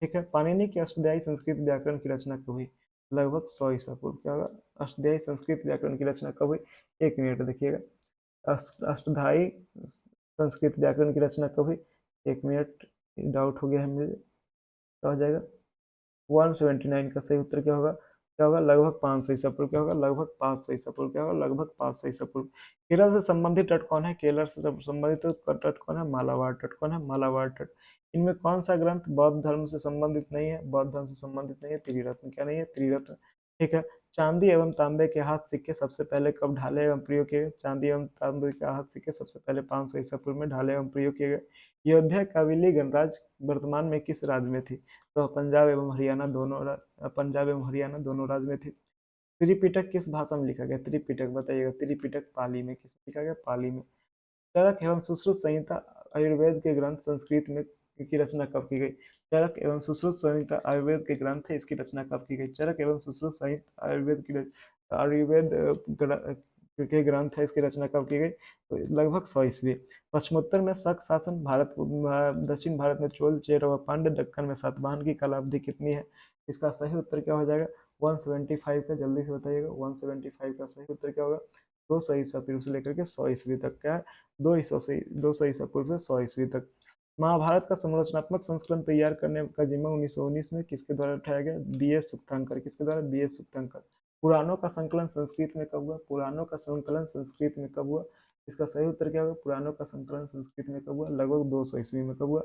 ठीक है। पाणिनि की अष्टाध्यायी संस्कृत व्याकरण की रचना कब हुई? लगभग 100 ईसा पूर्व। क्या होगा? अष्टाध्यायी संस्कृत व्याकरण की रचना कब हुई? 1 मिनट देखिएगा। अष्टाध्यायी संस्कृत व्याकरण की रचना कब हुई? 1 मिनट, डाउट हो गया है मुझे। क्या हो जाएगा? 179 का सही उत्तर क्या होगा? क्या होगा? लगभग 500 ईसा पूर्व। क्या होगा? लगभग 500 ईसा पूर्व। क्या होगा? लगभग 500 ईसा पूर्व। केरल से संबंधित तट कौन है? केरल से संबंधित तट कौन है? मालाबार तट। कौन है? मालाबार तट। इनमें कौन सा ग्रंथ बौद्ध धर्म से संबंधित नहीं है? बौद्ध धर्म से संबंधित नहीं है। त्रिरत्न। क्या नहीं है? त्रिरत्न। ठीक है। चांदी एवं तांबे के हाथ सिक्के सबसे पहले कब ढाले एवं प्रयोग किए गए? चांदी एवं तांबे के हाथ सिक्के सबसे पहले 500 ईसा पूर्व में ढाले एवं प्रयोग किए गए। अयोध्या काविली गणराज्य वर्तमान में किस राज्य में थी? तो पंजाब एवं हरियाणा दोनों राज्य में थी। त्रिपिटक किस भाषा में लिखा गया? त्रिपिटक बताइएगा। त्रिपिटक पाली में। किस लिखा गया? पाली में। चरक एवं सुश्रुत संहिता आयुर्वेद के ग्रंथ संस्कृत में की रचना कब की गई? चरक एवं सुश्रुत संहिता आयुर्वेद के ग्रंथ है, इसकी रचना कब की गई? चरक एवं सुश्रुत संहिता आयुर्वेद के ग्रंथ है, इसकी रचना कब की गई? तो लगभग 100 ईस्वी। पश्चिमोत्तर में शक शासन, भारत दक्षिण भारत में चोल चेर व पांड्य, दक्कन में सातवाहन की कालावधि कितनी है? इसका सही उत्तर क्या हो जाएगा? 175 का। जल्दी से बताइएगा 175 का सही उत्तर क्या होगा? 200 ईसा पूर्व से लेकर के 100 ईस्वी तक। क्या है? 200 ईसा पूर्व से 100 ईस्वी तक। महाभारत का संरचनात्मक संस्करण तैयार करने का जिम्मा 1919 में किसके द्वारा उठाया गया? B S Sukthankar. किसके द्वारा? B S Sukthankar. पुराणों का संकलन संस्कृत में कब हुआ? पुराणों का संकलन संस्कृत में कब हुआ? इसका सही उत्तर क्या होगा? पुराणों का संकलन संस्कृत में कब हुआ? लगभग 200 ईस्वी में। कब हुआ?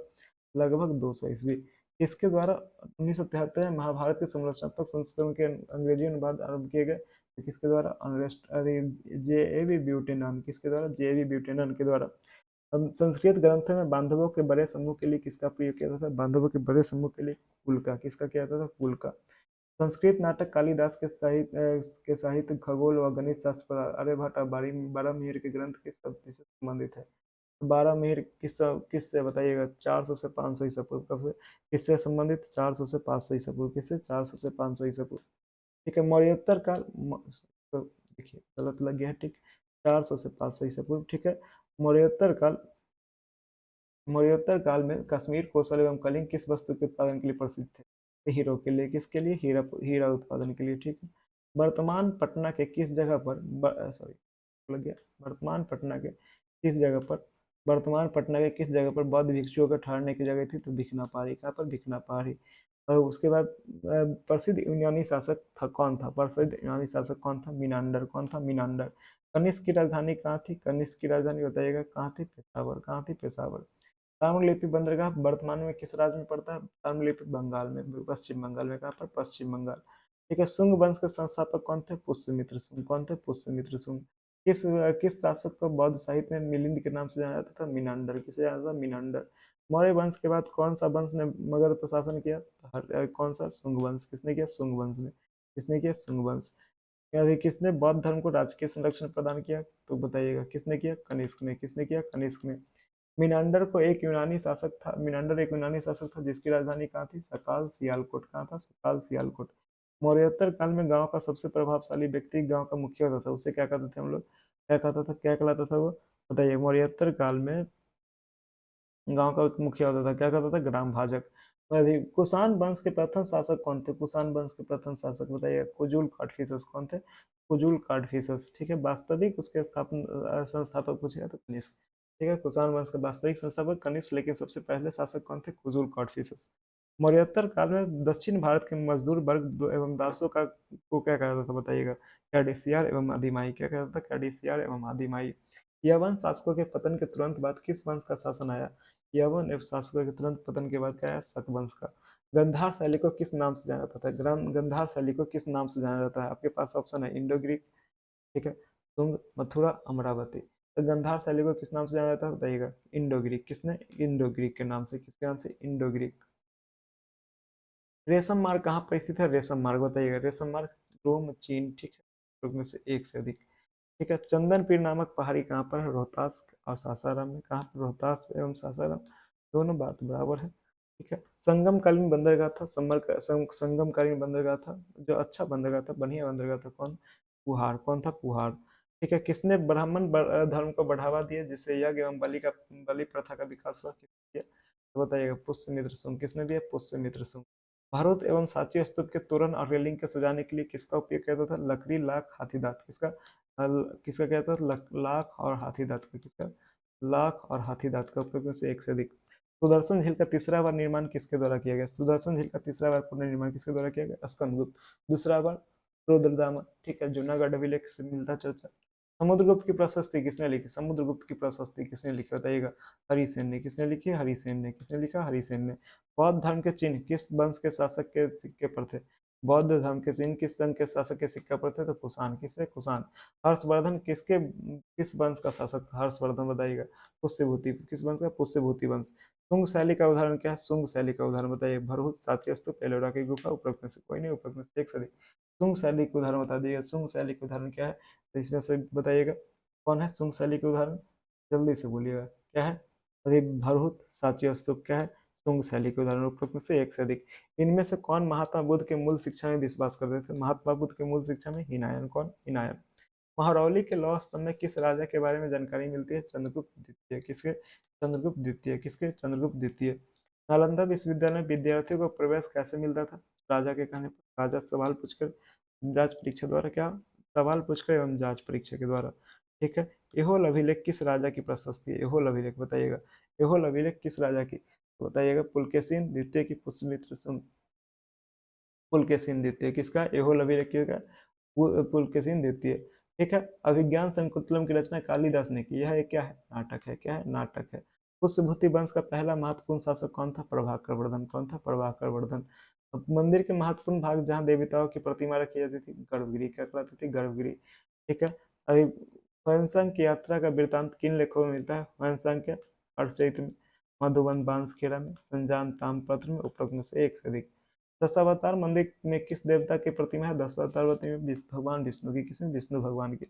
लगभग 200 ईस्वी। किसके द्वारा 1973 में महाभारत के संरचनात्मक संस्करण के अंग्रेजी अनुवाद आरंभ किए गए? तो किसके द्वारा? जे ए वी ब्यूटेनन। किसके द्वारा? जे ए वी ब्यूटेनन के द्वारा। संस्कृत ग्रंथों में बांधवों के बड़े समूह के लिए किसका प्रयोग किया जाता था? बांधवों के बड़े समूह के लिए कुल का। किसका किया जाता था? कुल का। संस्कृत नाटक कालिदास के साहित्य खगोल व गणित शास्त्र पर आर्यभट्ट बारहमीर के ग्रंथ किस शब्द से संबंधित है? बारहमीर किससे बताइएगा? 400 से 500 ईसा पूर्व। कब से? किससे संबंधित? 400 से 500 ईसा पूर्व। किससे? 400 से 500 ईसा पूर्व। ठीक है। मौर्योत्तर काल तो देखिए गलत लग गया है। ठीक। 400 से 500 ईसा पूर्व। ठीक है। मौर्योत्तर काल मौर्योत्तर काल में कश्मीर, कौशल एवं कलिंग किस वस्तु के उत्पादन के लिए प्रसिद्ध थे? हीरो के लिए। किसके लिए? हीरा उत्पादन के लिए। ठीक है। वर्तमान पटना के किस जगह पर सॉरी लग गया। वर्तमान पटना के किस जगह पर वर्तमान पटना के किस जगह पर बौद्ध भिक्षुओं का ठहरने की जगह थी? तो भिखना पहाड़ी। कहाँ पर? भिखना पहाड़ी। और उसके बाद प्रसिद्ध यूनानी शासक था कौन था? प्रसिद्ध यूनानी शासक कौन था? मीनांडर। कौन था? मीनांडर। कनिष्क की राजधानी कहाँ थी? कनिष्क की राजधानी बताइएगा कहाँ थी? पेशावर। कहाँ थी? पेशावर। ताम्रलिप्ति बंदरगाह वर्तमान में किस राज्य में पड़ता है? ताम्रलिप्ति बंगाल में, पश्चिम बंगाल में। कहाँ पर? पश्चिम बंगाल। ठीक है। शुंग वंश के संस्थापक कौन थे? पुष्यमित्र शुंग। कौन थे? पुष्यमित्र शुंग। किस शासक को बौद्ध साहित्य में मिलिंद के नाम से जाना जाता था? मीनांडर। किसे जाना था? मीनांडर। मौर्य वंश के बाद कौन सा वंश ने मगध पर शासन किया? कौन सा? शुंग वंश। किसने किया? शुंग वंश ने। किसने किया? शुंग वंश। किसने बौद्ध धर्म को राजकीय संरक्षण प्रदान किया? तो बताइएगा किसने किया? कनिष्क ने। किसने किया? कनिष्क ने। मीनांडर एक यूनानी शासक था जिसकी राजधानी कहाँ थी? सकाल सियालकोट। कहाँ था? सकाल सियालकोट। मौर्योत्तर काल में गांव का सबसे प्रभावशाली व्यक्ति गांव का मुखिया होता था, उसे क्या कहते थे हम लोग? क्या कहता था? क्या कहलाता था वो? बताइए। मौर्योत्तर काल में गांव का मुखिया होता था, क्या कहता था? ग्राम भाजक। कुषाण वंश के प्रथम शासक कौन थे? कुषाण वंश के प्रथम शासक बताइए। कुजुल काडफिसस। कौन थे? कुजुल काडफिसस। ठीक है। वास्तविक उसके संस्थापक पूछेगा तो कनिष्क। ठीक है। कुषाण वंश का वास्तविक संस्थापक कनिष्क, लेकिन सबसे पहले शासक कौन थे? कुजुल काडफिसस। मौर्योत्तर काल में दक्षिण भारत के मजदूर वर्ग एवं दासों का को क्या कहता था बताइएगा? कैडिसियार एवं आदिमाई। क्या कहता था? कैडिसियार एवं आदिमाई। यवन शासकों के पतन के तुरंत बाद किस वंश का शासन आया? यवन एवं शासकों के तुरंत पतन के बाद क्या आया? शक वंश का। गंधार शैली को किस नाम से जाना जाता है? गंधार शैली को किस नाम से जाना जाता है? आपके पास ऑप्शन है इंडो ग्रीक, ठीक है, तुंग, मथुरा, अमरावती। तो गंधार शैली को किस नाम से जाना जाता है बताइएगा? Indo Greek. किसने? इंडो ग्रीक के नाम से। किसके नाम से? Indo Greek. रेशम मार्ग कहाँ पर स्थित है? रेशम मार्ग बताइएगा। रेशम मार्ग रोम, चीन। ठीक है। लोग में से एक से अधिक। ठीक है। चंदन पीर नामक पहाड़ी कहाँ पर है? रोहतास और सासाराम में। कहाँ पर? रोहतास एवं सासाराम। दोनों बात बराबर है। ठीक है। संगमकालीन बंदरगाह था, संगमकालीन बंदरगाह था जो अच्छा बंदरगाह था, बढ़िया बंदरगाह था, कौन? पुहाड़। कौन था? पुहाड़। ठीक है। किसने ब्राह्मण धर्म को बढ़ावा दिया जिससे यज्ञ एवं बलि प्रथा का विकास हुआ? किसने दिया? तो बताइएगा। पुष्यमित्र शुंग। किसने दिया? पुष्यमित्र शुंग। भरूच एवं सांची स्तूप के तोरण और रेलिंग के सजाने के लिए किसका उपयोग किया जाता था? लकड़ी, लाख, हाथी दांत। किसका कहता है? लाख और हाथी दांत का। किसका? लाख और हाथी दांत का उपयोग में से एक से अधिक। सुदर्शन झील का तीसरा बार निर्माण किसके द्वारा किया गया? सुदर्शन झील का तीसरा बार पुनर्निर्माण किसके द्वारा किया गया? स्कंदगुप्त। दूसरा बार रुद्रदामन। ठीक है। जूनागढ़ अभिलेख से मिलता चर्चा। समुद्रगुप्त की प्रशस्ति किसने लिखी? समुद्रगुप्त की प्रशस्ति किसने लिखी बताइएगा? हरिसेन ने। किसने लिखी? हरिसेन ने। किसने लिखा? हरिसेन ने। बौद्ध धर्म के चिन्ह किस वंश के शासक के सिक्के पर थे? बौद्ध धर्म के चिन्ह किस वंश के शासक के सिक्के पर थे? तो कुषाण। किसने? कुषाण। हर्षवर्धन किस वंश का शासक था? हर्षवर्धन बताइएगा। पुष्यभूति। किस वंश का? पुष्यभूति वंश। शुंग शैली का उदाहरण क्या है? शुंग शैली का उदाहरण बताइए। भरहुत, सातवां स्तूप, एलोरा की गुफा, उपरोक्त में से कोई नहीं, उपरोक्त में से एक से अधिक। शुंग शैली के उदाहरण बता दीजिए। शुंग शैली के उदाहरण क्या है? तो इसमें से बताइएगा कौन है शुंग शैली के उदाहरण, जल्दी से बोलिएगा क्या है? अरे भरहुत, सातवां स्तूप क्या है? शुंग शैली के उदाहरण, उपरोक्त में से एक से अधिक। इनमें से कौन महात्मा बुद्ध के मूल शिक्षा में विश्वास करते थे? महात्मा बुद्ध के मूल शिक्षा में हिनायन। कौन? हिनायन। महरौली के लौह स्तंभ में किस राजा के बारे में जानकारी मिलती है? चंद्रगुप्त द्वितीय। किसके? चंद्रगुप्त द्वितीय। किसके? चंद्रगुप्त द्वितीय। नालंदा विश्वविद्यालय में विद्यार्थियों को प्रवेश कैसे मिलता था? राजा के कहने पर। राजा सवाल पूछकर, जांच परीक्षा द्वारा, क्या? सवाल पूछकर एवं जांच परीक्षा के द्वारा। ठीक है। एहोल अभिलेख किस राजा की प्रशस्ति है? एहोल अभिलेख बताइएगा। एहोल अभिलेख किस राजा की? तो बताइएगा पुलकेशिन द्वितीय की, पुष्यमित्र पुलकेशिन द्वितीय। किसका? एहोल अभिलेख किसका? पुलकेशिन द्वितीय। ठीक है। अभिज्ञान शकुंतलम की रचना कालिदास ने की। यह एक क्या है? नाटक है। क्या है? नाटक है। पुष्यभूति वंश का पहला महत्वपूर्ण शासक कौन था? प्रभाकर वर्धन। कौन था? प्रभाकर वर्धन। अब मंदिर के महत्वपूर्ण भाग जहाँ देवताओं की प्रतिमा रखी जाती थी, गर्भगृह। क्या कहलाती थी? गर्भगृह। ठीक है। अभी ह्वेनसांग की यात्रा का वृतांत किन लेखों में मिलता है? ह्वेनसांग के हर्षचरित्र में, मधुबन बांसखेड़ा में, संजान ताम्रपत्र में, उपरोक्त में से एक से अधिक। दशावतार मंदिर में किस देवता की प्रतिमा है? दशावतार मंदिर में भगवान विष्णु की। किसमें? विष्णु भगवान की।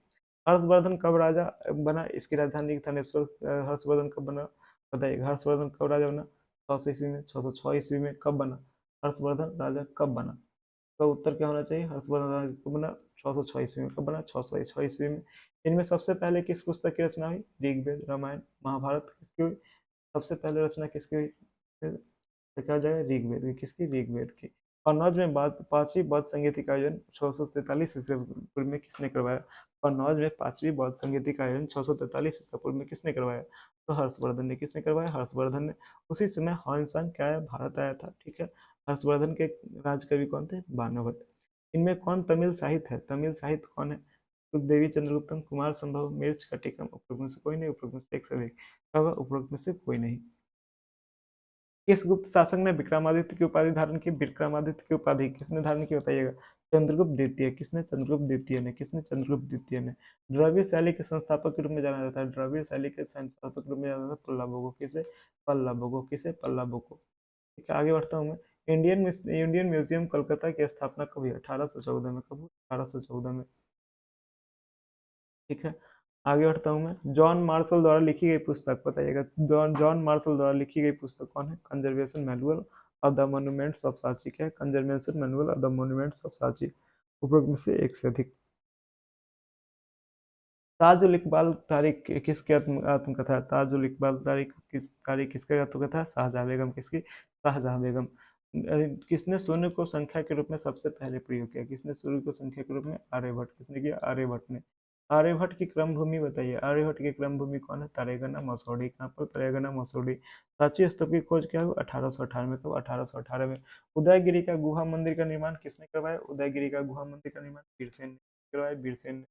हर्षवर्धन कब राजा बना? इसकी राजधानी थानेश्वर। हर्षवर्धन कब बना बताइए? हर्षवर्धन कब राजा बना? 600 ईस्वी में। 606 ईस्वी में। कब बना हर्षवर्धन राजा? कब बना? तो उत्तर क्या होना चाहिए? हर्षवर्धन राजा कब बना? 606 ईस्वी में। कब बना? 606 ईस्वी में। इनमें सबसे पहले किस पुस्तक की रचना हुई? ऋग्वेद, रामायण, महाभारत किसकी हुई? सबसे पहले रचना किसकी हुई? तो क्या हो जाएगा? ऋग्वेद की। किसकी? ऋग्वेद की। कन्नौज में पांचवी बौद्ध संगीति का आयोजन 643 ईस्वी पूर्व में किसने करवाया? कन्नौज में पांचवी बौद्ध संगीति का आयोजन 643 ईस्वी पूर्व में किसने करवाया? तो हर्षवर्धन ने। किसने करवाया? हर्षवर्धन ने। उसी समय ह्वेनसांग क्या है? भारत आया था। ठीक है। हर्षवर्धन के राजकवि कौन थे? बाणभट्ट। इनमें कौन तमिल साहित्य है? तमिल साहित्य कौन है? देवी चंद्रगुप्तम, कुमार संभव, मिर्च कटिकम, उपरोक्त में से कोई नहीं, उपरोक्त में से एक से अधिक। क्या होगा? उपरोक्त में से कोई नहीं। किस गुप्त शासक ने विक्रमादित्य की उपाधि धारण की? विक्रमादित्य की उपाधि किसने धारण की बताइएगा? चंद्रगुप्त द्वितीय। किसने? चंद्रगुप्त द्वितीय ने। किसने? चंद्रगुप्त द्वितीय ने। द्रविड़ शैली के संस्थापक के रूप में जाना जाता है। द्रविड़ शैली के संस्थापक के रूप में जाना जाता है पल्लवों को। किसे? पल्लवों को। किसे? पल्लवों को। ठीक है। आगे बढ़ता हूँ मैं। इंडियन म्यूजियम कोलकाता की स्थापना कब हुई? 1814 में। कब हुई? 1814 में। ठीक है। आगे बढ़ता हूँ मैं। जॉन मार्शल द्वारा लिखी गई पुस्तक बताइएगा। जॉन जॉन मार्शल द्वारा लिखी गई पुस्तक कौन है? Conservation manual of the monuments of Sanchi. क्या है? Conservation manual of the monuments of Sanchi. उपरोक्त में से एक से अधिक। ताजुल इकबाल तारिक किसकी आत्मकथा है? ताजुल इकबाल तारिक किसकी आत्मकथा है? शाहजहां बेगम। किसकी? शाहजहां बेगम। किसने शून्य को संख्या के रूप में सबसे पहले प्रयोग किया? किसने शून्य को संख्या के रूप में? आर्यभट्ट। किसने किया? आर्यभट्ट ने। आर्यभट्ट की क्रम भूमि बताइए। आर्यभट्ट की क्रम भूमि कौन है? तरेगना मसौढ़ी। कहाँ पर? तरेगना मसौढ़ी। सांची स्तूप की खोज क्या हुआ? 1818 में। कब? 1818 में। उदयगिरी का गुहा मंदिर का निर्माण किसने करवाया? उदयगिरी का गुहा मंदिर का निर्माण बीरसेन ने करवाया। बीरसेन ने।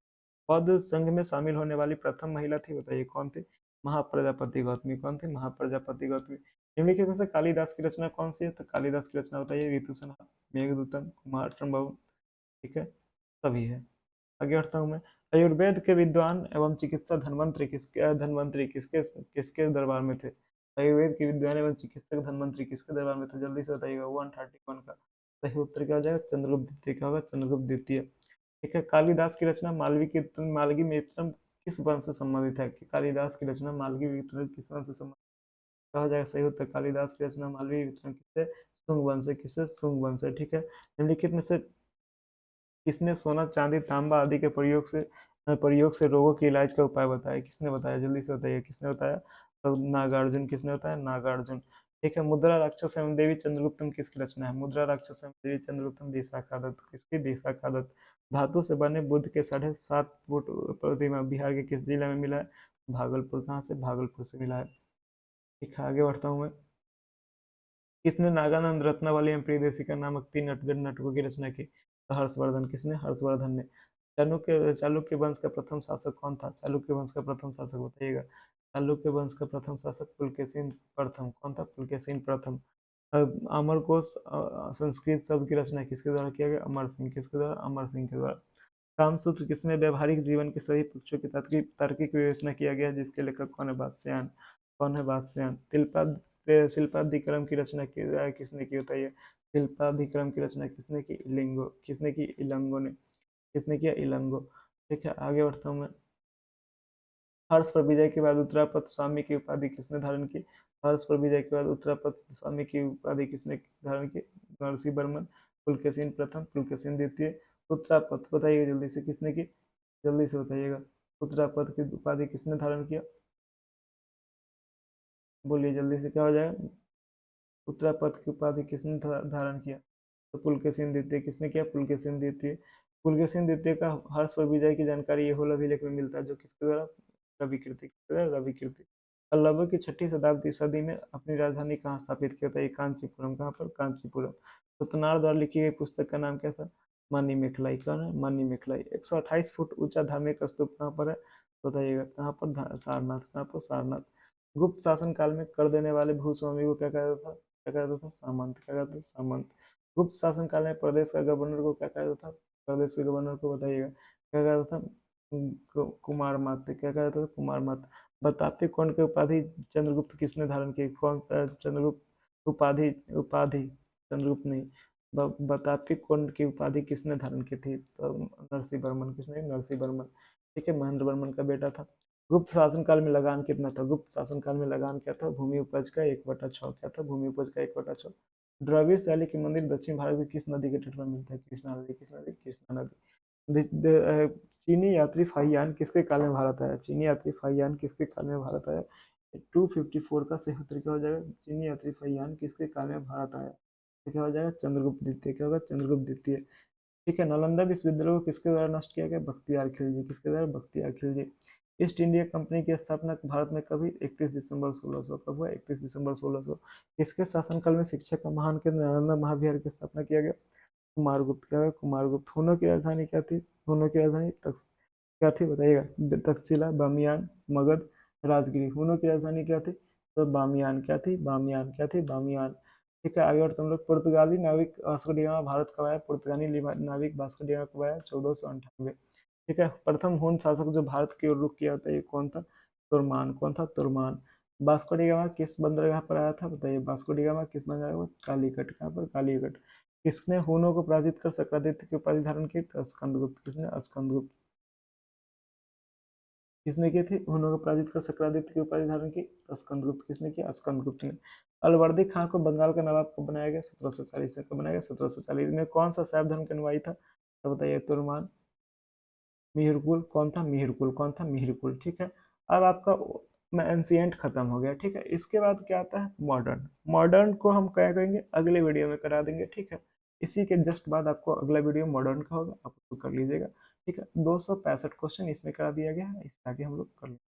बौद्ध संघ में शामिल होने वाली प्रथम महिला थी बताइए कौन थी? महाप्रजापति गौतमी। कौन थी? महाप्रजापति गौतमी। निम्नलिखित में से कालिदास की रचना कौन सी है? तो कालिदास की रचना बताइए। ऋतुसंहार, मेघदूतम, कुमार संभव। ठीक है। सभी है। आगे बढ़ता हूँ मैं। आयुर्वेद के विद्वान एवं चिकित्सा धन्वंतरी किसके किसके दरबार में थे? आयुर्वेद के विद्वान एवं चिकित्सक धन्वंतरी किसके दरबार में थे? जल्दी से बताइएगा। 131 का सही उत्तर क्या हो जाएगा? चंद्रगुप्त द्वितीय। क्या होगा? चंद्रगुप्त द्वितीय। ठीक है। कालिदास की रचना मालवी मित्रम किस वंश से संबंधित है? कि कालिदास की रचना मालवी मित्रम किस वंश से संबंधित? कहा जाएगा सही उत्तर। कालिदास की रचना मालवी मित्रम किससे? शुंग वंश से। किससे? शुंग वंश से। ठीक है। निम्नलिखित में से किसने सोना, चांदी, तांबा आदि के प्रयोग से रोगों के इलाज का उपाय बताया? किसने बताया? जल्दी से बताइए। किसने बताया? तो नागार्जुन। किसने बताया? नागार्जुन। ठीक है। मुद्रा राक्षस एवं देवी चंद्रगुप्तम किसकी रचना है? मुद्रा राक्षस एवं देवी चंद्रगुप्तम विशाखादत्त। किसकी? विशाखादत्त। धातु से बने बुद्ध के 7.5 फुट प्रतिमा बिहार के किस जिले में मिला है? भागलपुर। कहाँ से? भागलपुर से मिला है। ठीक है। आगे बढ़ता हूँ मैं। किसने नागानंद रत्नावली एवं प्रियदर्शी नामक 3 नाटकों की रचना की? तो हर्षवर्धन। किसने? हर्षवर्धन ने। चालुक्य वंश का प्रथम शासक कौन था? चालुक्य वंश का प्रथम शासक बताइएगा। चालुक्य वंश का प्रथम शासक पुलकेशिन प्रथम। कौन था? पुलकेशिन प्रथम। अमरकोश संस्कृत शब्द की रचना किसके द्वारा किया गया? अमर सिंह। किसके द्वारा? अमर सिंह के द्वारा। कामसूत्र किसमें व्यवहारिक जीवन के सभी पक्षों की तार्किक तार्किक विवेचना किया गया है? जिसके लेखक कौन है? बादशाहन। कौन है? बादशाहन। तिलपद शिल्पाधिक्रम की रचना किसने की बताइए? शिल्पाधिक्रम की रचना किसने की? इलिंगो। किसने की? इलंगो ने। किसने किया? इलंगो। ठीक है, आगे बढ़ता हूँ मैं। हर्ष पर विजय के बाद उत्तरापद स्वामी की उपाधि किसने धारण की? हर्ष पर विजय के बाद उत्तरापद स्वामी की उपाधि किसने धारण की? नरसिंह वर्मन। पुलकेशिन प्रथम, पुलकेशिन द्वितीय। उत्तरापद बताइए जल्दी से किसने की? जल्दी से बताइएगा। उत्तरापद की उपाधि किसने धारण किया? बोलिए जल्दी से, क्या हो जाएगा? उत्तरापद की उपाधि किसने धारण किया? तो पुलकेशिन द्वितीय। किसने किया? पुलकेशिन द्वितीय। पुलकेशिन द्वितीय का हर्ष पर विजय की जानकारी ये होल अभिलेख में मिलता है, जो किसके द्वारा? रवि कीर्ति। किसके द्वारा? रवि कीर्ति। पल्लवों की छठी शताब्दी सदी में अपनी राजधानी कहाँ स्थापित किया था? ये कांचीपुरम। कहाँ पर? कांचीपुरम। सत्यनारायण द्वारा लिखी गई पुस्तक का नाम क्या था? मानी मेखलाई। कौन है? मानी मेखलाई। 128 फुट ऊंचा धार्मिक स्तूप कहाँ पर है? बताइएगा कहाँ पर? सारनाथ। कहाँ पर? सारनाथ। गुप्त शासन काल में कर देने वाले भूस्वामी को क्या कहता था? क्या कहता था? सामंत। क्या कहता था? सामंत। गुप्त शासन काल में प्रदेश का गवर्नर को क्या कहता था? प्रदेश के गवर्नर को बताइएगा क्या कहता था? कुमार मात्य। क्या कहता था? कुमार मात्य। बताते कौन की उपाधि चंद्रगुप्त किसने धारण की? कौन चंद्रगुप्त उपाधि? उपाधि चंद्रगुप्त नहीं। बताते कौन की उपाधि किसने धारण की थी? तो नरसिंह वर्मन। किसने? नरसिंह वर्मन। ठीक है, महेंद्र वर्मन का बेटा था। गुप्त शासन काल में लगान कितना था? गुप्त शासन काल में लगान क्या था? भूमि उपज का 1/6। क्या था? भूमि उपज का 1/6। द्रविड़ शैली के मंदिर दक्षिण भारत की किस नदी के तट पर मिलता है? कृष्णा नदी। किस नदी? कृष्णा नदी। चीनी यात्री फाहियान किसके काल में भारत आया? चीनी यात्री फाहियान किसके काल में भारत आया? 254 का सही उत्तर क्या हो जाएगा? चीनी यात्री फाहियान किसके काल में भारत आया? तो क्या हो जाएगा? चंद्रगुप्त द्वितीय। क्या होगा? चंद्रगुप्त द्वितीय। ठीक है, नालंदा विश्वविद्यालय को किसके द्वारा नष्ट किया गया? बख्तियार खिलजी। किसके द्वारा? Bakhtiyar Khilji. East India company की स्थापना भारत में कभी? 31 दिसंबर 1600। कब हुआ? 31 दिसंबर 1600। किसके शासनकाल में शिक्षा का महान केंद्र नालंदा महाविहार की स्थापना किया गया? कुमारगुप्त। क्या है? कुमारगुप्त। हुनों की राजधानी क्या थी? हुनों की राजधानी क्या थी बताइएगा? तक्षशिला, बामियान, मगध, राजगिरी। हुनों की राजधानी क्या थी? तो बामियान। क्या थी? बामियान। क्या थी? बामियान। ठीक है, आगे और तुम लोग। पुर्तगाली नाविक वास्को डी गामा भारत कब आया? पुर्तगाली नाविक वास्को डी गामा कब आया? 1498। ठीक है, प्रथम हुन शासक जो भारत की ओर रुख किया था ये कौन था? तुर्मान। कौन था? तुर्मान। वास्को डी गामा किस बंदरगाह पर आया था? बताइए, वास्को डी गामा किस बंदरगाह पर? कालीकट। कहाँ पर? कालीकट। किसने हुनों को पराजित कर सक्रादित्य की उपाधि धारण की? स्कंदगुप्त। किसने? स्कंदगुप्त। किसने की थी? हुनों को पराजित कर सक्रादित्य की उपाधि धारण की? स्कंदगुप्त। किसने की? स्कंदगुप्त ने। अलवर्दी खान को बंगाल का नवाब कब बनाया गया? 1740 में। कब बनाया गया? 1740 में। कौन सा शैव धर्म के अनुयायी था? तो बताइए, तुर्मान, मिहिरकुल। कौन था? मिहिरकुल। कौन था? मिहिरकुल। ठीक है, अब आपका एंशिएंट खत्म हो गया। ठीक है, इसके बाद क्या आता है? मॉडर्न। मॉडर्न को हम क्या करेंगे? अगले वीडियो में करा देंगे। ठीक है, इसी के जस्ट बाद आपको अगला वीडियो मॉडर्न का होगा, आप उसको कर लीजिएगा। ठीक है, 265 क्वेश्चन इसमें करा दिया गया है, इस आगे हम लोग कर लेंगे।